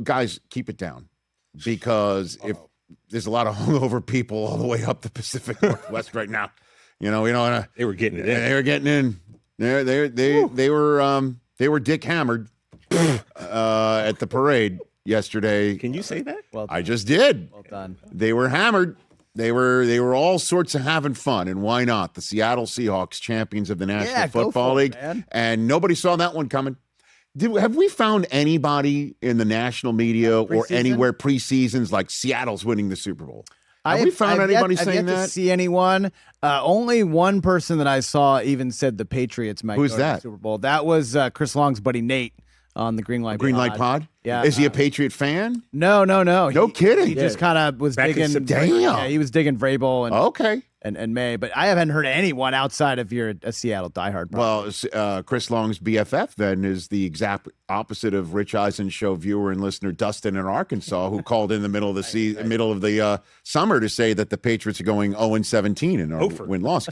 guys, keep it down because if there's a lot of hungover people all the way up the Pacific Northwest right now. We don't want to. They were getting it in. They were getting in. They were dick hammered at the parade yesterday. Can you say that? Well done. I just did. Well done. They were hammered. They were all sorts of having fun, and why not? The Seattle Seahawks, champions of the National Football League, and nobody saw that one coming. Have we found anybody in the national media or anywhere preseasons like Seattle's winning the Super Bowl? Have we found anybody saying that? I've yet to see anyone. Only one person that I saw even said the Patriots might go to the Super Bowl. That was Chris Long's buddy Nate on the Green Light Pod. Yeah. Is he a Patriot fan? No. No kidding. He just kind of was digging. Damn. Yeah, he was digging Vrabel okay. and May, but I haven't heard anyone outside of you're a Seattle diehard. Probably. Well, Chris Long's BFF then is the exact opposite of Rich Eisen Show viewer and listener Dustin in Arkansas, who called in the middle of the middle of the summer to say that the Patriots are going 0-17 in our win-loss.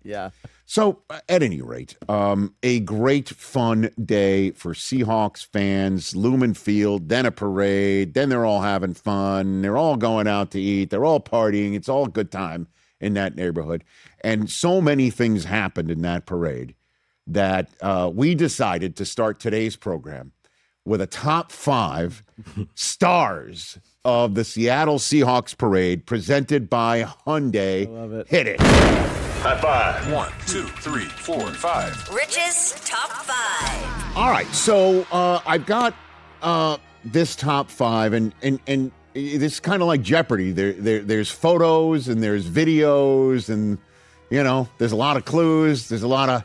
Yeah. So, at any rate, a great fun day for Seahawks fans. Lumen Field, then a parade, then they're all having fun. They're all going out to eat. They're all partying. It's all a good time in that neighborhood. And so many things happened in that parade that we decided to start today's program with a top 5 stars of the Seattle Seahawks parade presented by Hyundai. I love it. Hit it. High five. 1, 2, 3, 4, 5. Rich's top 5. All right, so I've got this top 5, and it's kind of like Jeopardy. There's photos and there's videos, and there's a lot of clues. There's a lot of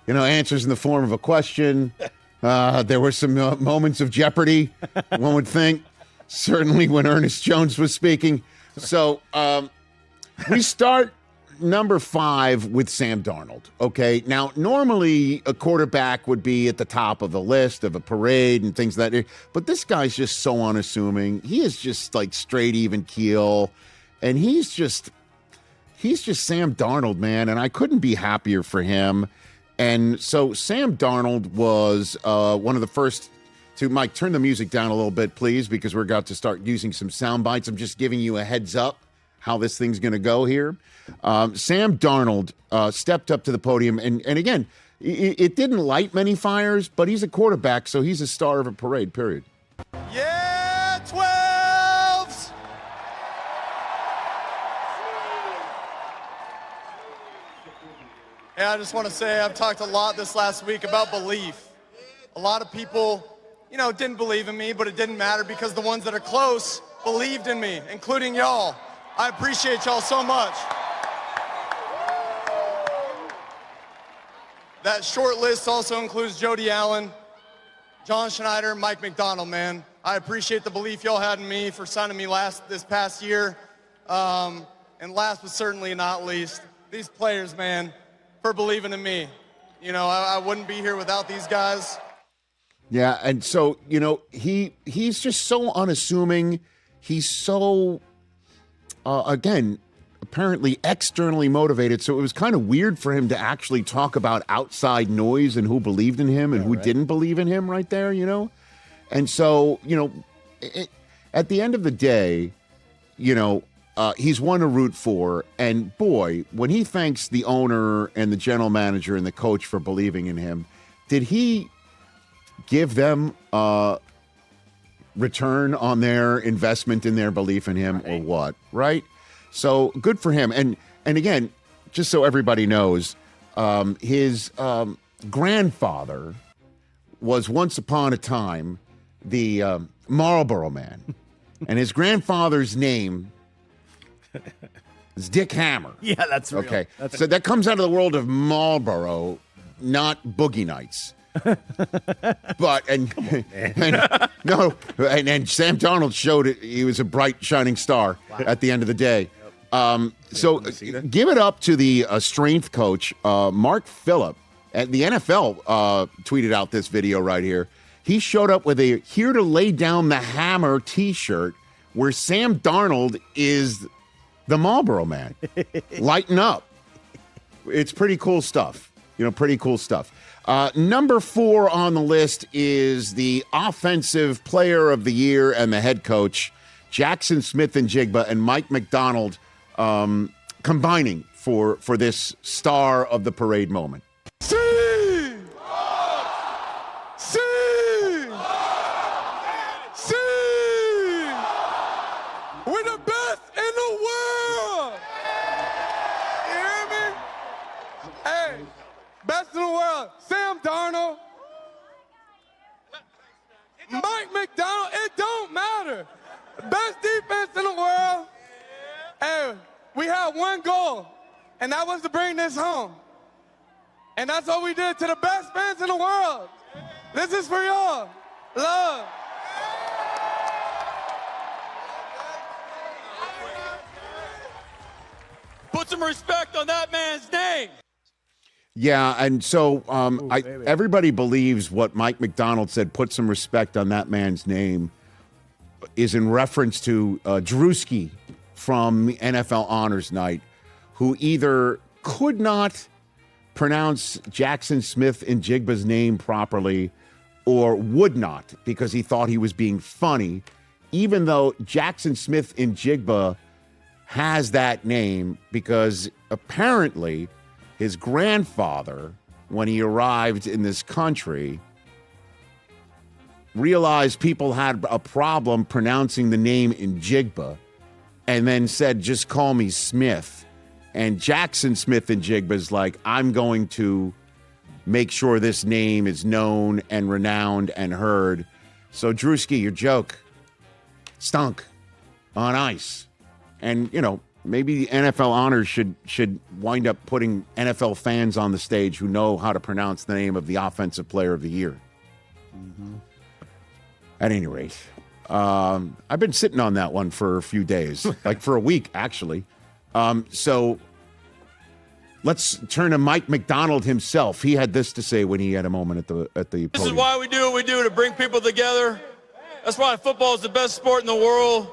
answers in the form of a question. There were some moments of Jeopardy, one would think, certainly when Ernest Jones was speaking. So we start number 5 with Sam Darnold. Okay, now normally a quarterback would be at the top of the list of a parade and things like that, but this guy's just so unassuming. He is just like straight even keel, and he's just Sam Darnold, man, and I couldn't be happier for him. And so Sam Darnold was one of the first to, Mike, turn the music down a little bit, please, because we're about to start using some sound bites. I'm just giving you a heads up how this thing's going to go here. Sam Darnold stepped up to the podium, and again, it didn't light many fires, but he's a quarterback, so he's a star of a parade, period. Yeah, 12s! Yeah, I just want to say I've talked a lot this last week about belief. A lot of people, didn't believe in me, but it didn't matter because the ones that are close believed in me, including y'all. I appreciate y'all so much. That short list also includes Jody Allen, John Schneider, Mike McDonald, man. I appreciate the belief y'all had in me for signing me this past year. And last but certainly not least, these players, man, for believing in me. I wouldn't be here without these guys. Yeah, and so, he's just so unassuming. He's so, again, apparently externally motivated. So it was kind of weird for him to actually talk about outside noise and who believed in him and who didn't believe in him right there, And so, at the end of the day, he's one to root for. And boy, when he thanks the owner and the general manager and the coach for believing in him, did he give them return on their investment in their belief in him or what? Right? So good for him. And again, just so everybody knows, his grandfather was once upon a time the Marlboro Man. And his grandfather's name is Dick Hammer. Yeah, that's real. Okay. So that comes out of the world of Marlboro, not Boogie Nights. But and Sam Darnold showed it. He was a bright, shining star at the end of the day. So give it up to the strength coach, Mark Phillip. At the NFL tweeted out this video right here. He showed up with a "Here to Lay Down the Hammer" T-shirt where Sam Darnold is the Marlboro Man. Lighten up. It's pretty cool stuff. Pretty cool stuff. Number 4 on the list is the offensive player of the year and the head coach, Jackson Smith-Njigba and Mike McDonald, combining for this star of the parade moment. We're the best in the world. You hear me? Hey, best in the world. Sam Darnold, Mike McDonald. It don't matter. Best defense in the world. Hey, we had one goal, and that was to bring this home. And that's what we did to the best fans in the world. This is for y'all. Love. Put some respect on that man's name. Yeah, and so everybody believes what Mike McDonald said, put some respect on that man's name, is in reference to Drewski from NFL Honors Night, who either could not pronounce Jackson Smith-Njigba's name properly or would not because he thought he was being funny, even though Jackson Smith-Njigba has that name because apparently his grandfather, when he arrived in this country, realized people had a problem pronouncing the name Njigba and then said, just call me Smith. And Jackson Smith-Njigba is like, I'm going to make sure this name is known and renowned and heard. So, Drewski, your joke stunk on ice. And, you know, maybe the NFL Honors should wind up putting NFL fans on the stage who know how to pronounce the name of the Offensive Player of the Year. Mm-hmm. At any rate, I've been sitting on that one for a few days, like for a week, actually. So let's turn to Mike McDonald himself. He had this to say when he had a moment at the podium. This is why we do what we do, to bring people together. That's why football is the best sport in the world.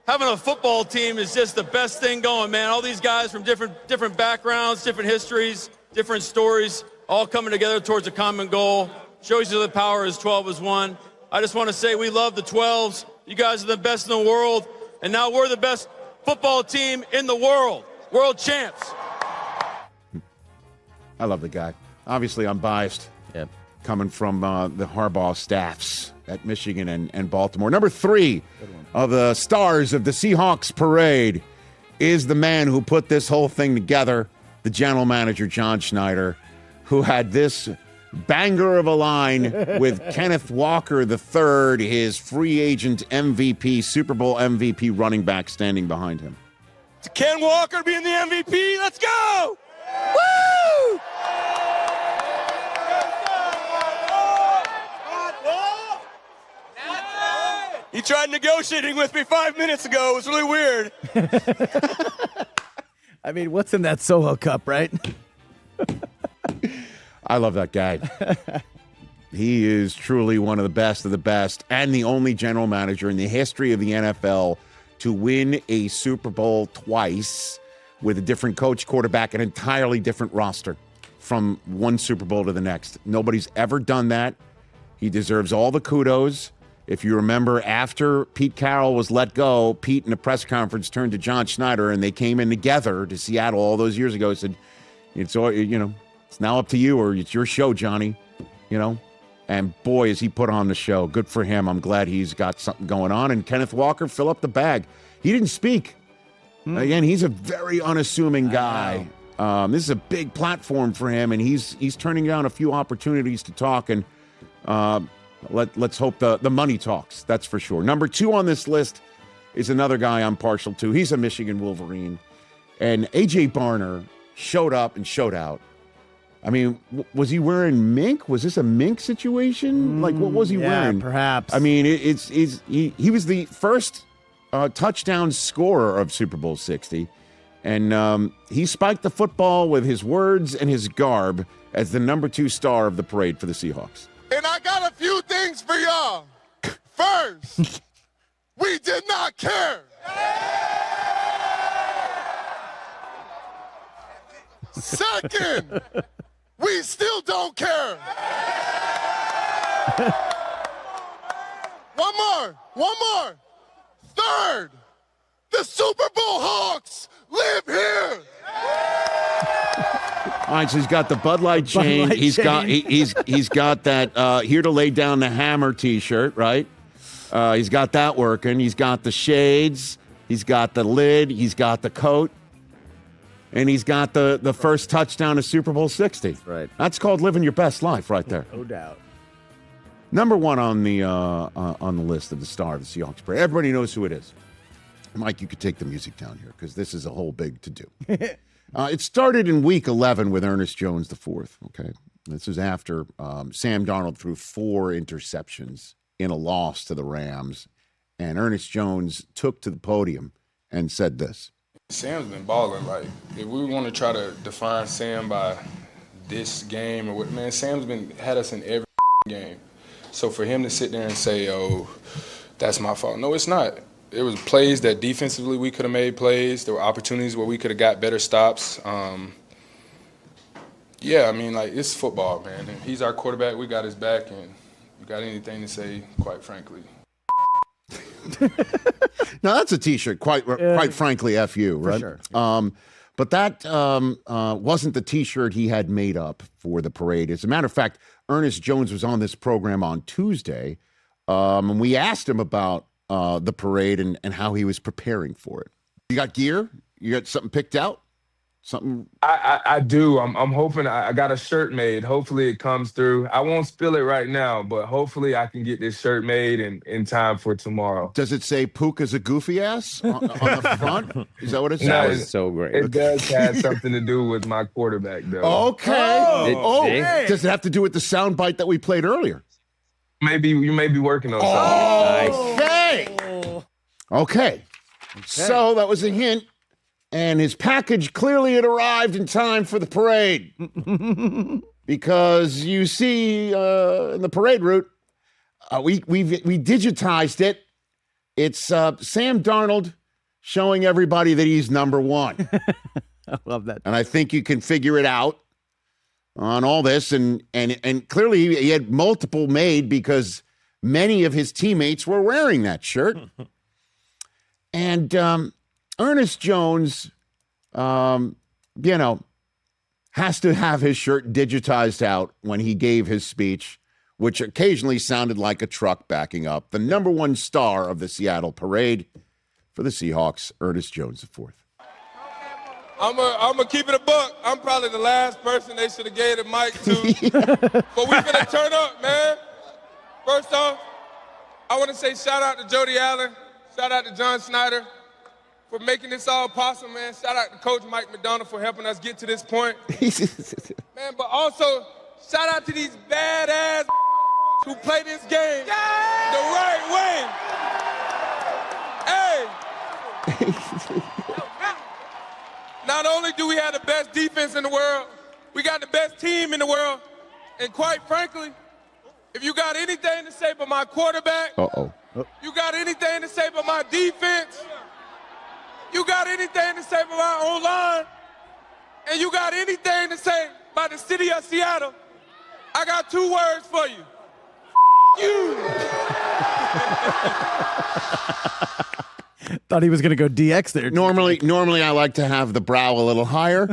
Having a football team is just the best thing going, man. All these guys from different backgrounds, different histories, different stories, all coming together towards a common goal. Shows you the power is 12 as one. I just want to say we love the 12s. You guys are the best in the world. And now we're the best football team in the world. World champs. I love the guy. Obviously, I'm biased. Yep. Coming from the Harbaugh staffs at Michigan and Baltimore. Number 3 of the stars of the Seahawks parade is the man who put this whole thing together, the general manager, John Schneider, who had this banger of a line with Kenneth Walker III, his free agent MVP, Super Bowl MVP running back standing behind him. Ken Walker being the MVP. Let's go! Woo! He tried negotiating with me 5 minutes ago. It was really weird. I mean, what's in that Soho cup, right? I love that guy. He is truly one of the best, and the only general manager in the history of the NFL to win a Super Bowl twice with a different coach, quarterback, an entirely different roster from one Super Bowl to the next. Nobody's ever done that. He deserves all the kudos. If you remember, after Pete Carroll was let go, Pete in a press conference turned to John Schneider, and they came in together to Seattle all those years ago. Said, "It's all, you know, it's now up to you, or it's your show, Johnny." You know, and boy, has he put on the show. Good for him. I'm glad he's got something going on. And Kenneth Walker, fill up the bag. He didn't speak. Again, he's a very unassuming guy. This is a big platform for him, and he's turning down a few opportunities to talk. And let's hope the money talks. That's for sure. Number 2 on this list is another guy I'm partial to. He's a Michigan Wolverine, and A.J. Barner showed up and showed out. I mean, was he wearing mink? Was this a mink situation? Like, what was he wearing? Perhaps. I mean, he was the first touchdown scorer of Super Bowl 60, and he spiked the football with his words and his garb as the number 2 star of the parade for the Seahawks. And I got a few things for y'all. First, we did not care. Second, we we still don't care. One more. Third, the Super Bowl Hawks live here. All right, so he's got the Bud Light chain. He's got that Here to Lay Down the Hammer T-shirt, right? He's got that working. He's got the shades. He's got the lid. He's got the coat. And he's got the first touchdown of Super Bowl 60. Right. That's called living your best life right there. No doubt. Number one on the list of the star of the Seahawks parade. Everybody knows who it is. Mike, you could take the music down here because this is a whole big to-do. It started in Week 11 with Ernest Jones IV, okay? This is after Sam Darnold threw 4 interceptions in a loss to the Rams, and Ernest Jones took to the podium and said this. Sam's been balling. Like, if we want to try to define Sam by this game or what, man, Sam's had us in every game. So for him to sit there and say, oh, that's my fault. No, it's not. There was plays that defensively we could have made plays. There were opportunities where we could have got better stops. Yeah, I mean, like, it's football, man. And he's our quarterback. We got his back, and you got anything to say, quite frankly. Now, that's a T-shirt, quite frankly, F you, right? For sure. But that wasn't the T-shirt he had made up for the parade. As a matter of fact, Ernest Jones was on this program on Tuesday, and we asked him about the parade and how he was preparing for it. You got gear? You got something picked out? Something? I do. I'm hoping I got a shirt made. Hopefully it comes through. I won't spill it right now, but hopefully I can get this shirt made in time for tomorrow. Does it say Puka's a goofy ass on the front? Is that what it says? No, That was so great. It does have something to do with my quarterback, though. Okay. Does it have to do with the soundbite that we played earlier? Maybe you may be working on something. Okay. So that was a hint. And his package clearly had arrived in time for the parade. Because you see in the parade route, we digitized it. It's Sam Darnold showing everybody that he's number one. I love that. And I think you can figure it out on all this. And clearly he had multiple made because many of his teammates were wearing that shirt. And Ernest Jones, has to have his shirt digitized out when he gave his speech, which occasionally sounded like a truck backing up. The number one star of the Seattle parade for the Seahawks, Ernest Jones IV. I'm gonna keep it a buck. I'm probably the last person they should have gave the mic to. But we finna turn up, man. First off, I want to say shout out to Jody Allen, shout out to John Schneider for making this all possible, man. Shout out to Coach Mike McDonald for helping us get to this point. Man, but also, shout out to these badass who play this game the right way. Hey! Not only do we have the best defense in the world, we got the best team in the world. And quite frankly, if you got anything to say about my quarterback, you got anything to say about my defense, you got anything to say about my O-line, and you got anything to say about the city of Seattle, I got 2 words for you. You. Thought he was going to go DX there. Normally I like to have the brow a little higher,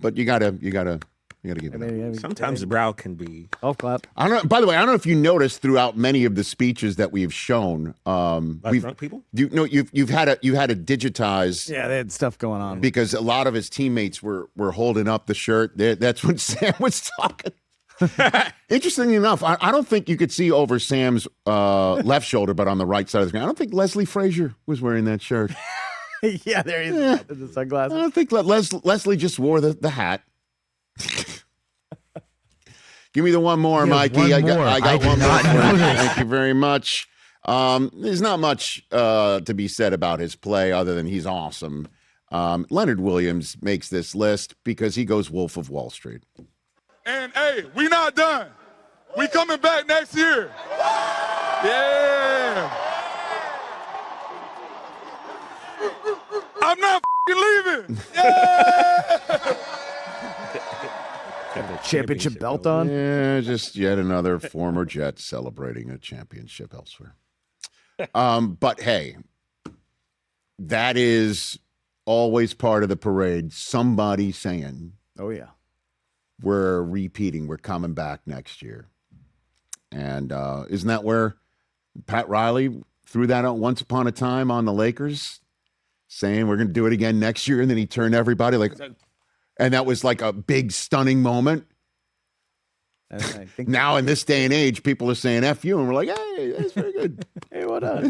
but you gotta give it up. Sometimes the brow can be. Golf clap. I don't know. By the way, I don't know if you noticed throughout many of the speeches that we've shown, Drunk people. You've had to digitize. Yeah, they had stuff going on because a lot of his teammates were holding up the shirt. That's when Sam was talking. Interestingly enough, I don't think you could see over Sam's left shoulder, but on the right side of the screen, I don't think Leslie Frazier was wearing that shirt. Yeah, there he is. The sunglasses. I don't think Leslie just wore the hat. Give me the one more, Mikey. I got one more. Thank you very much. There's not much to be said about his play other than he's awesome. Leonard Williams makes this list because he goes Wolf of Wall Street. And, hey, we not done. We coming back next year. Yeah. I'm not leaving. Yeah. championship belt on. Yeah, just yet another former Jet celebrating a championship elsewhere. But hey, that is always part of the parade. Somebody saying, "Oh yeah, we're repeating. We're coming back next year." And isn't that where Pat Riley threw that out once upon a time on the Lakers, saying we're going to do it again next year? And then he turned everybody and that was like a big stunning moment. And I think now in this day and age, people are saying F you, and we're like, hey, that's very good. Hey, what up?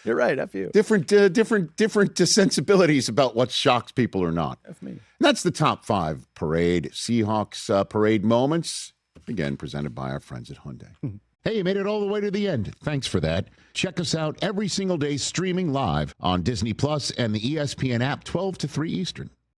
You're right, F you. Different sensibilities about what shocks people or not. F me. And that's the top 5 parade, Seahawks parade moments, again, presented by our friends at Hyundai. Hey, you made it all the way to the end. Thanks for that. Check us out every single day streaming live on Disney Plus and the ESPN app 12 to 3 Eastern.